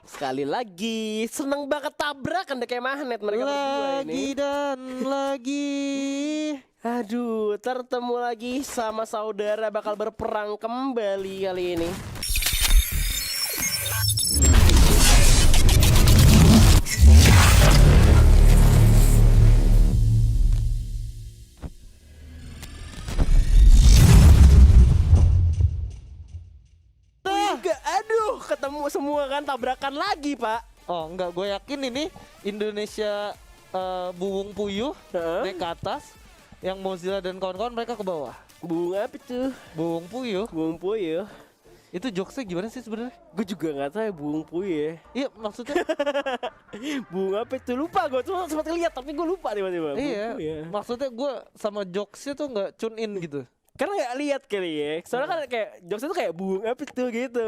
Sekali lagi, seneng banget tabrakan deh kayak magnet mereka berdua ini. Lagi dan lagi. Aduh, tertemu lagi sama saudara bakal berperang kembali kali ini. Aduh, ketemu semua kan, tabrakan lagi, Pak. Oh enggak, gue yakin ini Indonesia Buwung Puyuh naik ke atas, yang Mozilla dan kawan-kawan mereka ke bawah. Bunga apa tuh? Buwung Puyuh Buung Puyuh. itu jokesnya gimana sih sebenarnya? Gue juga nggak tahu ya Buung Puyuh. Iya maksudnya. Bunga apa itu? Lupa gue tuh sempat lihat tapi gue lupa tiba-tiba. Iya, maksudnya gue sama jokesnya tuh nggak tune in gitu. Karena nggak lihat kali ya. Soalnya kan kayak jokesnya tuh kayak Buung apa itu gitu.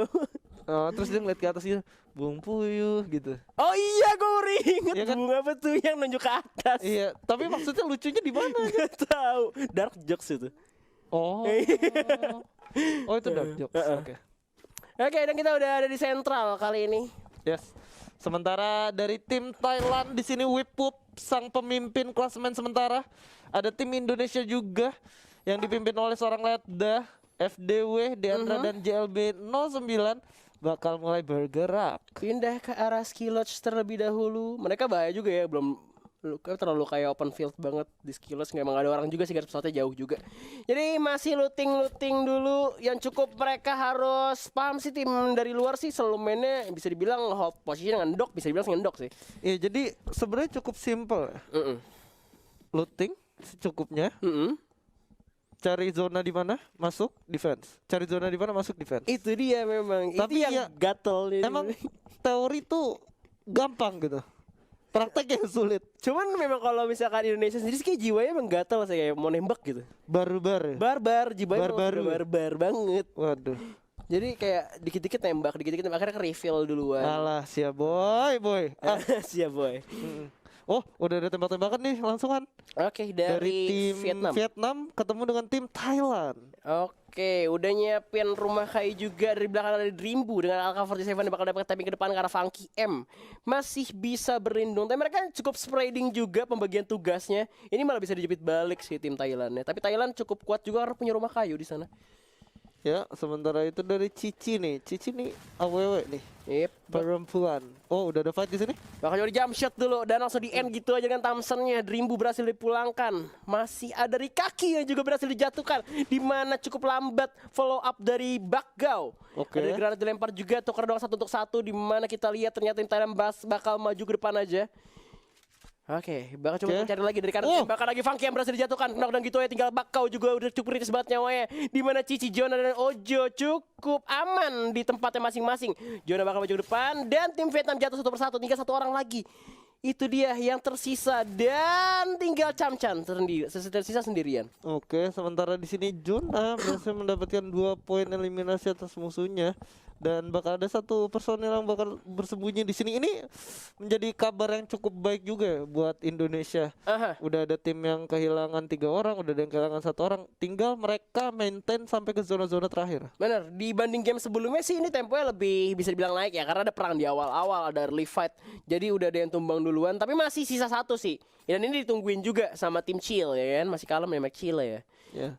Terus dia ngeliat ke atas gitu, Buwung Puyuh gitu. Oh iya, gue inget Iya kan? Bunga apa tuh yang nunjuk ke atas. Iya, tapi maksudnya lucunya di mana? Gak tahu. Dark jokes itu. Oh, oh itu dark jokes. Oke. Oke, dan kita udah ada di sentral kali ini. Yes. Sementara dari tim Thailand di sini Wipup sang pemimpin klasemen sementara. Ada tim Indonesia juga yang dipimpin oleh seorang Letda, FDW, Deandra dan JLB 09 bakal mulai bergerak. Pindah ke arah Skilodge terlebih dahulu. Mereka bahaya juga ya, belum terlalu kayak open field banget di Skilodge. Emang ada orang juga sih, garis pesawatnya jauh juga. Jadi masih looting dulu. Yang cukup mereka harus paham sih, tim dari luar sih selalu mainnya bisa dibilang hold position ngendok, bisa dibilang ngendok sih. Iya, jadi sebenarnya cukup simple. Looting secukupnya. Cari zona di mana masuk defense. Cari zona di mana masuk defense. Itu dia memang. Tapi itu yang ya, gatel. Emang teori tuh gampang gitu. Prakteknya sulit. Cuman memang kalau misalkan Indonesia sendiri sih kayak jiwanya emang gatel sih, kayak mau nembak gitu. Barbar. Barbar, jiwanya Barbar. barbar banget. Waduh. Jadi kayak dikit-dikit nembak, akhirnya ke refill duluan. Alah, siap boy. Siap boy. Oh, udah ada tembak-tembakan nih langsungan. Oke, Dari tim Vietnam. Vietnam ketemu dengan tim Thailand. Oke, udah nyiapin rumah kayu juga dari belakang ada Dreambu dengan Alka-47 yang bakal dapat tapping ke depan ke arah Funky M. Masih bisa berlindung, tapi mereka cukup spreading juga pembagian tugasnya. Ini malah bisa dijepit balik sih tim Thailandnya. Tapi Thailand cukup kuat juga karena punya rumah kayu di sana. Ya, sementara itu dari Cici nih. Cici nih AWW nih. Yep. Perempuan. Oh, udah ada fight di sini? Bakal jadi jump shot dulu dan langsung di end gitu aja dengan Thompson-nya. Dreambu berhasil dipulangkan. Masih ada Rikaki yang juga berhasil dijatuhkan, di mana cukup lambat follow up dari Bakgao. Oke. Ada granat dilempar juga, tukar doang 1 untuk 1, di mana kita lihat ternyata tim Thailand bakal maju ke depan aja. Oke, bakal coba mencari lagi dari kanan. Bakal lagi Funky yang berhasil dijatuhkan. Knockdown gitu ya, tinggal Bakgao juga udah cukup kritis banget nyawanya. Di mana Cici, Jona dan Ojo cukup aman di tempatnya masing-masing. Jona bakal maju ke depan dan tim Vietnam jatuh 1 persatu, tinggal 1 orang lagi. Itu dia yang tersisa dan tinggal Chamchan tersisa sendirian. Oke, sementara di sini Jona berhasil mendapatkan 2 poin eliminasi atas musuhnya. Dan bakal ada 1 personil yang bakal bersembunyi di sini. Ini menjadi kabar yang cukup baik juga ya buat Indonesia. Udah ada tim yang kehilangan 3 orang, udah ada yang kehilangan 1 orang. Tinggal mereka maintain sampai ke zona-zona terakhir. Bener, dibanding game sebelumnya sih ini temponya lebih bisa dibilang naik ya, karena ada perang di awal-awal, ada early fight. Jadi udah ada yang tumbang duluan, tapi masih sisa 1 sih. Dan ini ditungguin juga sama tim Chill ya kan, masih kalem ya Chill ya.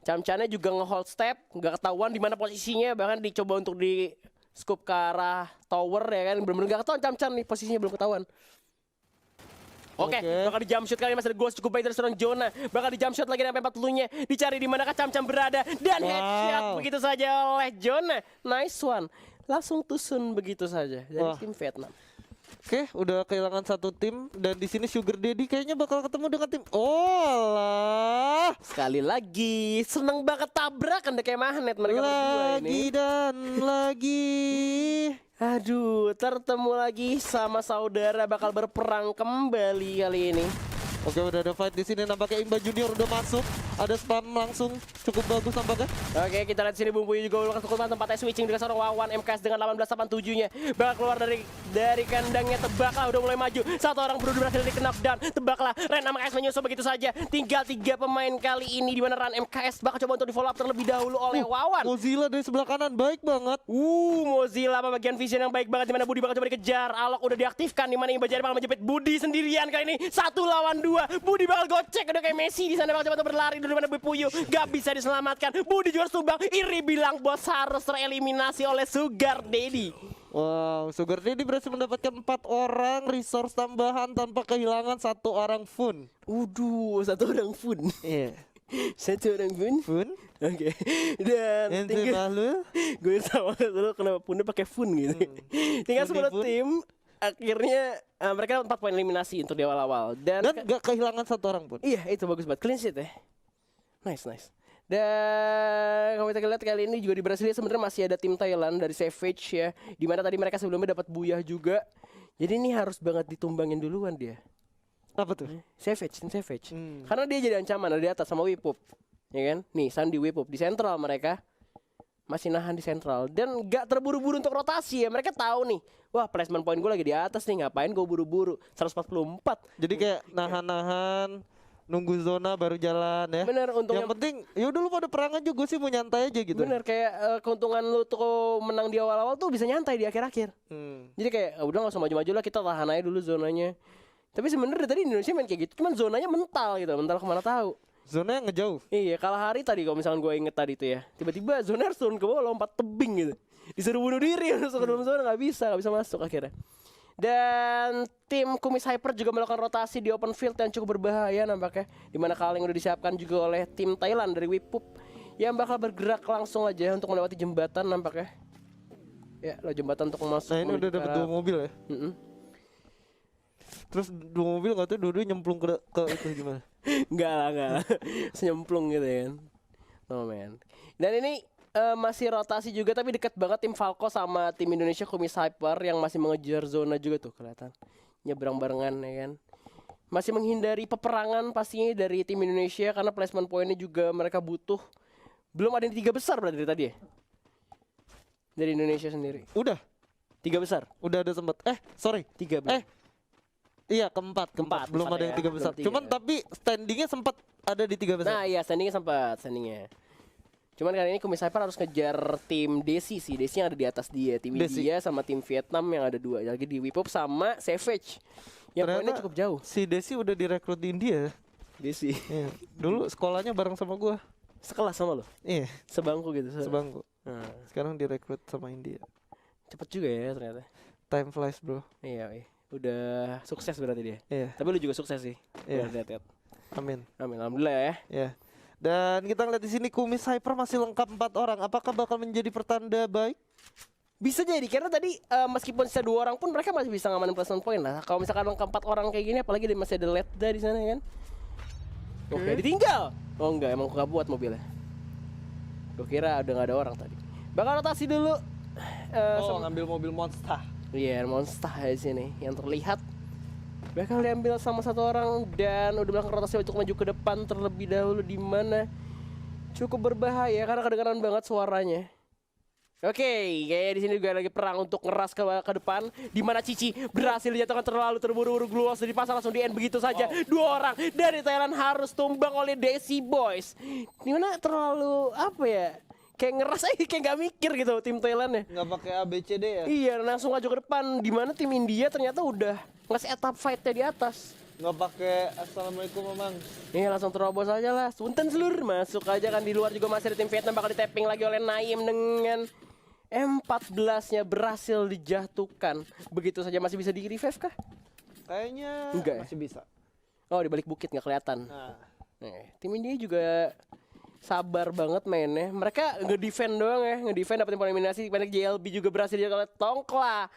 Chamchannya juga nge-hold step, nggak ketahuan di mana posisinya, bahkan dicoba untuk di scoop ke arah tower ya kan, bener-bener gak ketahuan Chamchan nih, posisinya belum ketahuan. Oke, bakal di jump shot kali ini, masih ada ghost cukup baik dari seorang Jona. Bakal di jump shot lagi sampai 40-nya. Dicari di manakah Chamchan berada dan headshot begitu saja oleh Jona. Nice one. Langsung tusun begitu saja dari tim Vietnam. Oke, udah kehilangan 1 tim dan di sini Sugar Daddy kayaknya bakal ketemu dengan tim. Oh lah. Sekali lagi, seneng banget tabrakan deh kayak magnet mereka berdua ini. Lagi dan lagi. Aduh, tertemu lagi sama saudara bakal berperang kembali kali ini. Oke, udah ada fight di sini. Nampaknya Imba Junior udah masuk. ada spam langsung cukup bagus tampaknya. Oke, kita lihat sini Bumbuyu juga ulang ketukupan tempatnya switching dengan seorang Wawan MKS dengan 1887-nya. Bakal keluar dari kandangnya, Tebaklah udah mulai maju. Satu orang berdua berhasil di knockdown. Tebaklah Ren MKS menyusul begitu saja. Tinggal 3 pemain kali ini di mana Ren MKS bakal coba untuk di follow up terlebih dahulu oleh Wawan. Mozilla dari sebelah kanan baik banget. Mozilla sama bagian vision yang baik banget di mana Budi bakal coba dikejar. Alok udah diaktifkan di mana Imbajari bakal menjepit Budi sendirian kali ini. 1 lawan 2. Budi bakal gocek udah kayak Messi di sana, bakal coba untuk berlari di mana Bepuyu. Gak bisa diselamatkan. Budi juga harus tumbang. Iri bilang bos harus tereliminasi oleh Sugar Daddy. Wow, Sugar Daddy berhasil mendapatkan 4 orang resource tambahan tanpa kehilangan 1 orang Fun. 1 orang Fun. Iya. 1 orang Fun. Fun. Oke. Dan Yang tinggal lalu gue sama dulu kenapa Punnya pakai Fun gitu. Tinggal 10 Fun. tim. Akhirnya mereka 4 poin eliminasi untuk di awal-awal. Dan gak kehilangan 1 orang pun. iya, itu bagus banget. Clean sheet ya. Nice. Dan kalau kita lihat kali ini juga di Brasilia sebenarnya masih ada tim Thailand dari Savage ya. Dimana tadi mereka sebelumnya dapat Buyah juga. Jadi ini harus banget ditumbangin duluan dia. Apa tuh? Tim Savage. Karena dia jadi ancaman ada di atas sama Wipup. Ya kan? Nih Sandi Wipup di sentral mereka. Masih nahan di sentral. Dan gak terburu-buru untuk rotasi ya. Mereka tahu nih. Wah, placement point gue lagi di atas nih. Ngapain gue buru-buru. 144. Jadi kayak nahan-nahan, nunggu zona baru jalan ya. Bener, untungnya. Yang penting yaudah lu pada perang aja, gue sih mau nyantai aja gitu. Bener, kayak keuntungan lu tuh menang di awal-awal tuh bisa nyantai di akhir-akhir. Jadi kayak udah gak usah maju-maju lah, kita tahan aja dulu zonanya. Tapi sebenarnya tadi Indonesia main kayak gitu, cuman zonanya mental gitu, mental kemana tahu. Zona yang ngejauh. Iya, kalah hari tadi kalau misalkan gue inget tadi tuh ya, tiba-tiba zona harus turun ke bawah lompat tebing gitu, disuruh bunuh diri masuk ke dalam zona nggak bisa masuk akhirnya. Dan tim Kumis Hyper juga melakukan rotasi di open field yang cukup berbahaya nampaknya, dimana kaleng udah disiapkan juga oleh tim Thailand dari Wipup yang bakal bergerak langsung aja untuk melewati jembatan nampaknya. Ya, lo jembatan untuk masuk. Nah ini udah dapat 2 mobil ya. Terus 2 mobil nggak tuh dua-dua nyemplung ke itu gimana? Enggak lah. Senyemplung gitu ya kan. Oh man. Dan ini masih rotasi juga tapi dekat banget tim Falco sama tim Indonesia Kumis Hyper yang masih mengejar zona juga tuh kelihatan. Nyebrang barengan ya kan. Masih menghindari peperangan pastinya dari tim Indonesia karena placement pointnya juga mereka butuh. Belum ada yang 3 besar berarti tadi ya. Dari Indonesia sendiri. Udah 3 besar. Udah ada sempat. Sorry. 3 besar. Iya keempat. Belum besar ada ya, yang 3 besar. belum 3. Cuman tapi standingnya sempat ada di 3 besar. Nah iya standingnya sempat Cuman kali ini Kumis Hyper harus ngejar tim Desi sih. Desi yang ada di atas dia. Tim Desi. India sama tim Vietnam yang ada 2. Lagi di Wipup sama Savage. Yang poinnya cukup jauh. Si Desi udah direkrut di India. Desi. Iya. Dulu sekolahnya bareng sama gua. Sekelas sama lo? Iya. Sebangku gitu. Sebangku. Nah, Sekarang direkrut sama India. cepet juga ya ternyata. Time flies bro. Iya. Udah sukses berarti dia. Iya. Tapi lu juga sukses sih. Iya. Lihat. Amin. Amin. Alhamdulillah ya. Ya. Dan kita ngeliat di sini Kumis Hyper masih lengkap 4 orang. Apakah bakal menjadi pertanda baik? Bisa jadi karena tadi meskipun sisa 2 orang pun mereka masih bisa ngamanin placement point lah. Kalau misalkan lengkap 4 orang kayak gini apalagi masih ada Ledda di sana kan. Oke, ditinggal. Oh enggak, emang gak buat mobilnya. Gue kira udah gak ada orang tadi. Bakal rotasi dulu. Ngambil mobil Monster. Iya, Monster di sini yang terlihat bakal diambil sama 1 orang dan udah melakukan rotasi untuk maju ke depan terlebih dahulu di mana cukup berbahaya karena kedengaran banget suaranya. Oke, kayaknya di sini juga lagi perang untuk ngeras ke depan di mana Cici berhasil dijatuhkan terlalu terburu-buru gluos dari pasar langsung di end begitu saja. 2 orang dari Thailand harus tumbang oleh Desi Boys. Dimana terlalu apa ya? Kayak ngeras aja kayak gak mikir gitu tim Thailand ya. Nggak pakai ABCD ya? Iya, langsung maju ke depan. Dimana tim India ternyata udah nge-setup fight-nya di atas. Nggak pakai assalamualaikum memang. Iya, langsung terobos aja lah. Punten seluruh masuk aja kan. Di luar juga masih ada tim Vietnam bakal di-tapping lagi oleh Naim dengan M14-nya berhasil dijatuhkan. Begitu saja masih bisa di-revive kah? Kayaknya Enggak ya? masih bisa. Oh, di balik bukit nggak kelihatan. Nah, Tim India juga sabar banget mainnya. Mereka nge-defend doang ya, nge-defend dapetin poin eliminasi. Banyak JLB juga berhasil dijaga oleh Tongkla.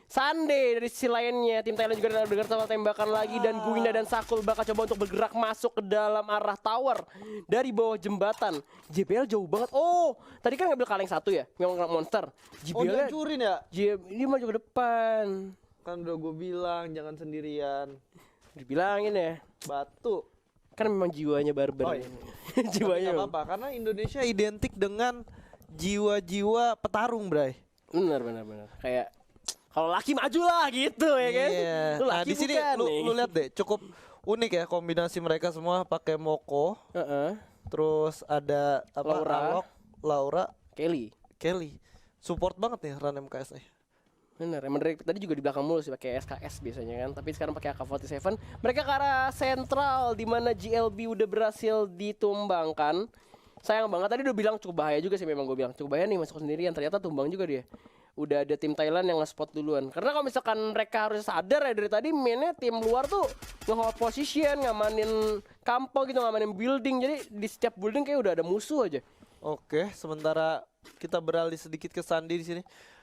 Sunday dari sisi lainnya, tim Thailand juga dengar sama tembakan lagi dan Guinda dan Sakul bakal coba untuk bergerak masuk ke dalam arah tower dari bawah jembatan. JBL jauh banget. Oh, tadi kan ngambil kaleng 1 ya, yang monster. JBL dihancurin ya? ini maju ke depan. Kan udah gue bilang jangan sendirian. Dibilangin ya. Batu. Kan memang jiwanya barbar. Oh, iya. Jiwanya. Nggak apa-apa karena Indonesia identik dengan jiwa-jiwa petarung, Bray. Benar. Kayak kalau laki maju lah gitu ya kan. Iya. Lu Nah, laki di sini bukan nih. lu lihat deh, cukup unik ya kombinasi mereka semua pakai Moko, Heeh. terus ada apa? Laura. Alok, Laura, Kelly. Kelly. Support banget nih Ran MKS nih. Bener, emang dari tadi juga di belakang mulu sih pakai SKS biasanya kan, tapi sekarang pakai AK-47. Mereka ke arah sentral di mana GLB udah berhasil ditumbangkan. Sayang banget tadi udah bilang cukup bahaya juga sih, memang gue bilang cukup bahaya nih masuk sendirian, ternyata tumbang juga dia. Udah ada tim Thailand yang nge-spot duluan. Karena kalau misalkan mereka harus sadar ya dari tadi mainnya tim luar tuh nge-hold position, ngamanin kampo gitu, ngamanin building. Jadi di setiap building kayak udah ada musuh aja. Oke, sementara kita beralih sedikit ke Sandi di sini.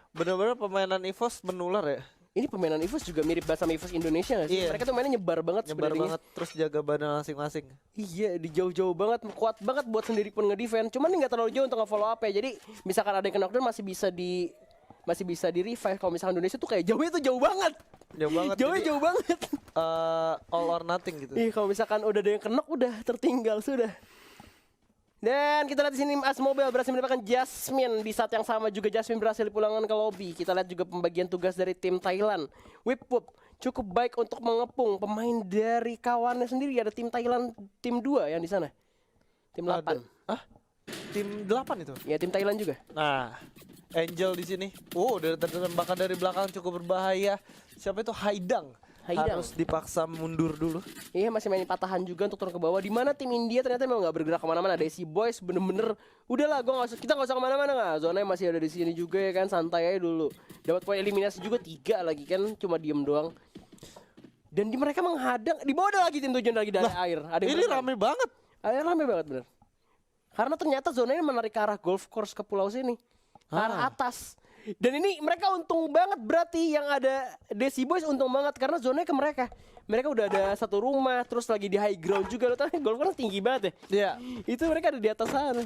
Benar-benar permainan EVOS menular ya. Ini permainan EVOS juga mirip banget sama EVOS Indonesia gak sih? Iya. Mereka tuh mainnya nyebar banget Nyebar sebenarnya. banget terus jaga badan masing-masing. Iya, di jauh-jauh banget, kuat banget buat sendiri pun nge-defend. Cuman nggak terlalu jauh untuk nge-follow up ya. Jadi misalkan ada yang kena knockdown masih bisa di revive. Kalau misalkan Indonesia tuh kayak jauhnya tuh jauh banget. Jauh banget. Jauhnya jadi, jauh banget. all or nothing gitu. Ih, kalau misalkan udah ada yang kena udah tertinggal sudah. Dan kita lihat di sini As Mobile berhasil mendapatkan Jasmine. Di saat yang sama juga Jasmine berhasil dipulangkan ke lobby. Kita lihat juga pembagian tugas dari tim Thailand. Whip cukup baik untuk mengepung pemain dari kawannya sendiri. Ada tim Thailand tim 2 yang di sana. Tim 8. Ah, tim 8 itu. Ya, tim Thailand juga. Nah, Angel di sini. Oh, dari tembakan dari belakang cukup berbahaya. Siapa itu? Haidang. Haidang. Harus dipaksa mundur dulu. Iya, masih main patahan juga untuk turun ke bawah. Di mana tim India ternyata memang nggak bergerak kemana-mana. Desi Boys bener-bener udahlah, kita nggak usah kemana-mana nggak. Zonanya masih ada di sini juga ya kan, santai aja dulu. Dapat poin eliminasi juga 3 lagi kan, cuma diem doang. Dan mereka menghadang. Di bawah ada lagi tim tujuan lagi dari air. Ada yang Ini berenang. rame banget. Air rame banget bener. Karena ternyata zonanya menarik ke arah golf course ke pulau sini, ke arah atas. Dan ini mereka untung banget berarti yang ada Desi Boys untung banget karena zonanya ke mereka. Mereka udah ada satu rumah, terus lagi di high ground juga. Lo tau golf course tinggi banget ya. Iya. Itu mereka ada di atas sana.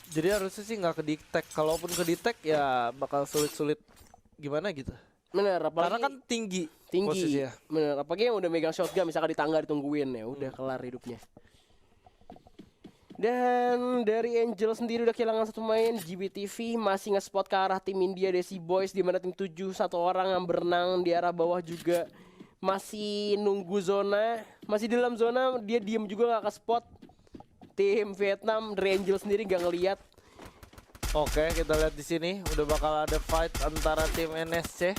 Jadi harusnya sih nggak ke detect. Kalaupun ke detect ya bakal sulit-sulit gimana gitu. Bener, apalagi Karena kan tinggi tinggi. posisinya. Bener, apalagi yang udah megang shotgun misalkan di tangga ditungguin ya, udah kelar hidupnya. Dan dari Angel sendiri udah kehilangan satu main. GBTV masih nge-spot ke arah tim India Desi Boys, di mana tim 7 satu orang yang berenang di arah bawah juga masih nunggu zona, masih di dalam zona, dia diem juga nggak ke spot. Tim Vietnam dari Angel sendiri nggak ngelihat. Oke, kita lihat di sini udah bakal ada fight antara tim NSC.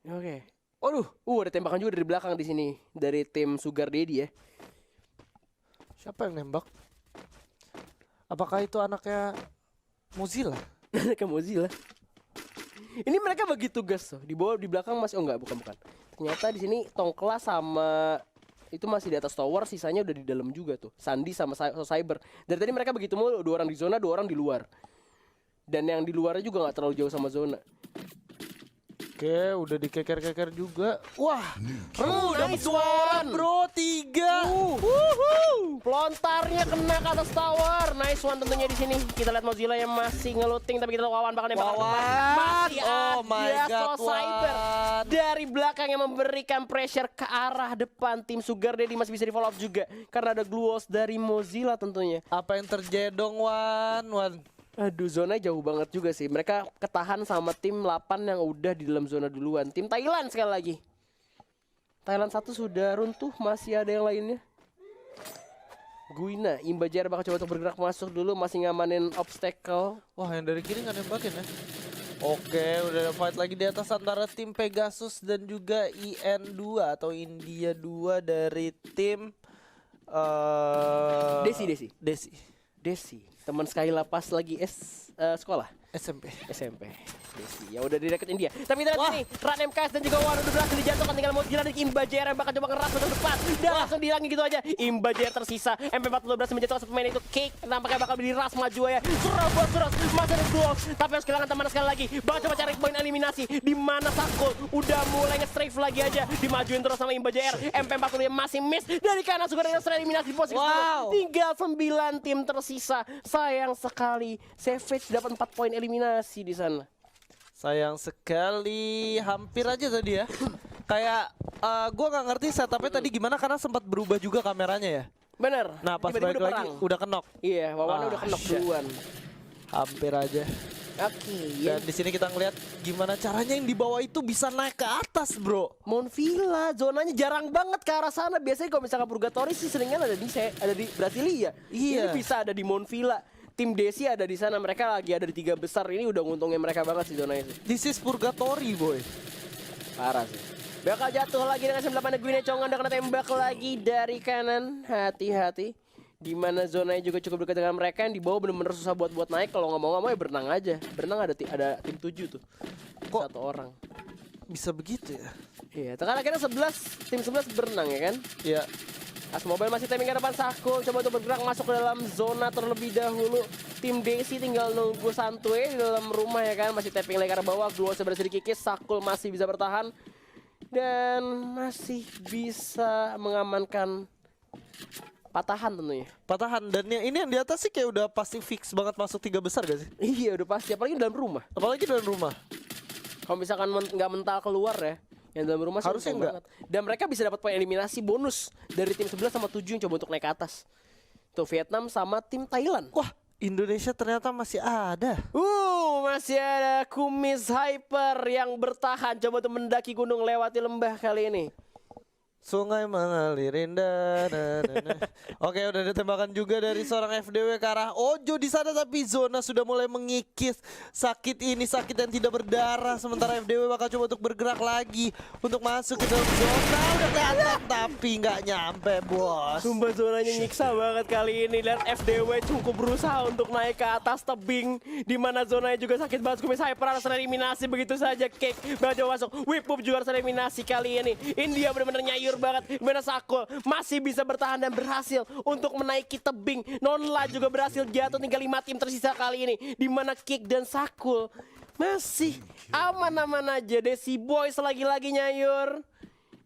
Oke. Waduh, ada tembakan juga dari belakang di sini dari tim Sugar Daddy ya. Siapa yang nembak? Apakah itu anaknya Mozilla? Ke Mozilla. Ini mereka bagi tugas tuh. Di bawah, di belakang masih bukan. Ternyata di sini Tongkla sama itu masih di atas tower, sisanya udah di dalam juga tuh. Sandi sama Cyber. Dari tadi mereka begitu mulu, 2 orang di zona, 2 orang di luar. Dan yang di luarnya juga nggak terlalu jauh sama zona. Oke, udah dikeker-keker juga. Wah, Dapat nice one, bro, 3. Pelontarnya kena ke atas tower. Nice one tentunya di sini. Kita lihat Mozilla yang masih ngeluting, tapi kita lihat Wawan bakal nembak. Masih Oh my ada God, Cyber Wan. dari belakang yang memberikan pressure ke arah depan. Tim Sugar Daddy masih bisa di follow up juga karena ada glue walls dari Mozilla tentunya. Apa yang terjadi dong, Wan? Aduh, zona jauh banget juga sih. Mereka ketahan sama tim 8 yang udah di dalam zona duluan. Tim Thailand sekali lagi. Thailand 1 sudah runtuh, masih ada yang lainnya. Guina, Imbajar bakal coba untuk bergerak masuk dulu, masih ngamanin obstacle. Wah, yang dari kiri nggak nembakin ya? Oke, udah ada fight lagi di atas antara tim Pegasus dan juga IN2 atau India 2 dari tim Desi. Teman Skyla pas lagi sekolah. SMP. Desi. Ya udah direkrutin dia. Tapi kita lihat ini Ran MKS dan juga Wan udah berhasil dijatuhkan, tinggal Mozilla dan Imbajar yang bakal coba ngeras ke depan. Dan langsung dihilangin gitu aja. Imbajar tersisa. MP40 berhasil menjatuhkan satu pemain itu. Cake nampaknya bakal diras maju ya. Suras. Masih ada duel. Tapi harus kehilangan teman sekali lagi. Bakal coba cari poin eliminasi. Di mana Sakul udah mulai nge-strafe lagi aja. Dimajuin terus sama Imbajar. MP40 yang masih miss. Dari kanan sudah ada eliminasi posisi. Wow. Tinggal 9 tim tersisa. Sayang sekali. Savage dapat 4 poin eliminasi di sana. Sayang sekali, hampir aja tadi ya. Kayak gua nggak ngerti setupnya tadi gimana karena sempat berubah juga kameranya ya. Bener. Nah pas Tiba-tiba balik udah lagi perang. udah kenok. Iya, Wawana udah kenok shit. duluan. Hampir aja. Oke, ya. Dan di sini kita ngeliat gimana caranya yang di bawah itu bisa naik ke atas, bro. Mount Villa, zonanya jarang banget ke arah sana. Biasanya kalau misalkan Purgatory sih seringnya ada di Brasilia. Iya. Ini bisa ada di Mount Villa. Tim Desi ada di sana. Mereka lagi ada di 3 besar. Ini udah nguntungin mereka banget sih zonanya sih. This is purgatory, boy. Parah sih. Bakal jatuh lagi dengan 98 Guinea Chong. Anda kena tembak lagi dari kanan. Hati-hati. Di mana zonanya juga cukup dekat dengan mereka. Yang di bawah bener-bener susah buat naik. Kalau nggak mau ya berenang aja. Berenang ada tim 7 tuh. Kok 1 orang. bisa begitu ya? Iya, sekarang akhirnya 11 tim 11 berenang ya kan? Iya. As Mobile masih timing ke depan Sakul, coba untuk bergerak masuk ke dalam zona terlebih dahulu. Tim Desi tinggal nunggu santuy di dalam rumah ya kan, masih tapping lagi ke arah bawah. Dua berhasil dikikis, Sakul masih bisa bertahan dan masih bisa mengamankan patahan tentunya. Patahan dan ini yang di atas sih kayak udah pasti fix banget masuk 3 besar gak sih? Iya udah pasti, apalagi di dalam rumah. Apalagi dalam rumah. Kalau misalkan nggak mental keluar ya, yang dalam rumah sih Harusnya untung enggak. banget. Dan mereka bisa dapat poin eliminasi bonus dari tim 11 sama 7 yang coba untuk naik ke atas. Tuh Vietnam sama tim Thailand. Wah, Indonesia ternyata masih ada. Masih ada Kumis Hyper yang bertahan coba untuk mendaki gunung lewati lembah kali ini. Sungai mengalir indah. Oke, udah ada tembakan juga dari seorang FDW ke arah Ojo di sana, tapi zona sudah mulai mengikis. Sakit yang tidak berdarah. Sementara FDW bakal coba untuk bergerak lagi untuk masuk ke dalam zona. Udah kelihatan tapi nggak nyampe, bos. Sumpah zonanya nyiksa banget kali ini dan FDW cukup berusaha untuk naik ke atas tebing di mana zonanya juga sakit banget. Kumis Hyper harus eliminasi begitu saja. Cake bakal coba masuk. Whip Up juga harus eliminasi kali ini. India benar-benar nyayur banget. Gimana Sakul masih bisa bertahan dan berhasil untuk menaiki tebing. Nonla juga berhasil jatuh, tinggal 5 tim tersisa kali ini. Di mana Kick dan Sakul masih aman-aman aja. Desi Boys lagi-lagi nyayur.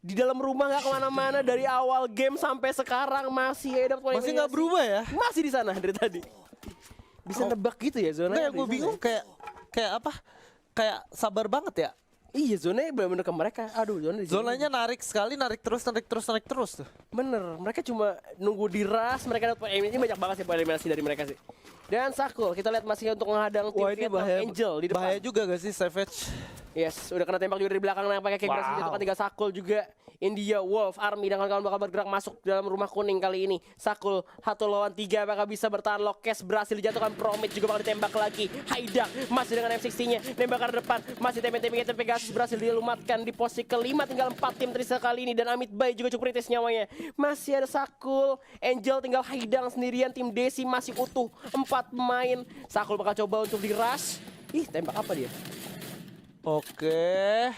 Di dalam rumah nggak kemana-mana dari awal game sampai sekarang masih ada poin. Masih nggak berubah ya? Masih di sana dari tadi. Bisa nebak gitu ya zona? Nggak, gue bingung kayak apa? Kayak sabar banget ya. Iya zonanya benar-benar ke mereka. Aduh zona di sini. Zonanya narik sekali, narik terus tuh. Bener, mereka cuma nunggu diras, mereka dapat poin eliminasi. Ini banyak banget sih poin eliminasi dari mereka sih. Dan Sakul, kita lihat masih untuk menghadang tim Vietnam Angel di depan. Bahaya juga gak sih Savage? Yes, udah kena tembak juga dari belakang yang pakai kick berhasil jatuhkan tinggal Sakul juga. India Wolf Army dan kawan-kawan bakal bergerak masuk dalam rumah kuning kali ini. Sakul 1 lawan 3 bakal bisa bertahan. Lokes berhasil dijatuhkan, Promit juga bakal ditembak lagi. Haidak masih dengan M60-nya, nembak ke depan, masih tembak-tembak Pegasus berhasil dilumatkan di posisi kelima, tinggal 4 tim tersisa kali ini dan Amit Bay juga cukup kritis nyawanya. Masih ada Sakul, Angel tinggal Haidang sendirian, tim Desi masih utuh 4 pemain. Sakul bakal coba untuk di-rush. Ih, tembak apa dia? Oke.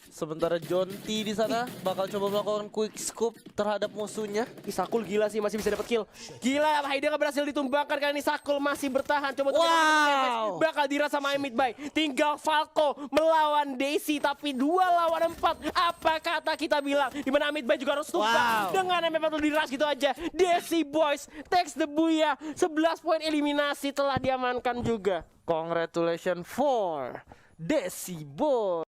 Sementara John T di sana bakal coba melakukan quick scoop terhadap musuhnya. Ih, Sakul gila sih, masih bisa dapat kill. Gila, Haidang berhasil ditumbangkan kali ini. Sakul masih bertahan. Coba untuk Wow. bakal dirasa sama Amit Bay. Tinggal Falco melawan Daisy, tapi 2 lawan 4. Apa kata kita bilang? Dimana Amit Bay juga harus tumbang. Wow. Dengan MP4 diras gitu aja. Desi Boys takes the booyah. 11 poin eliminasi telah diamankan juga. Congratulations for Desi Boy.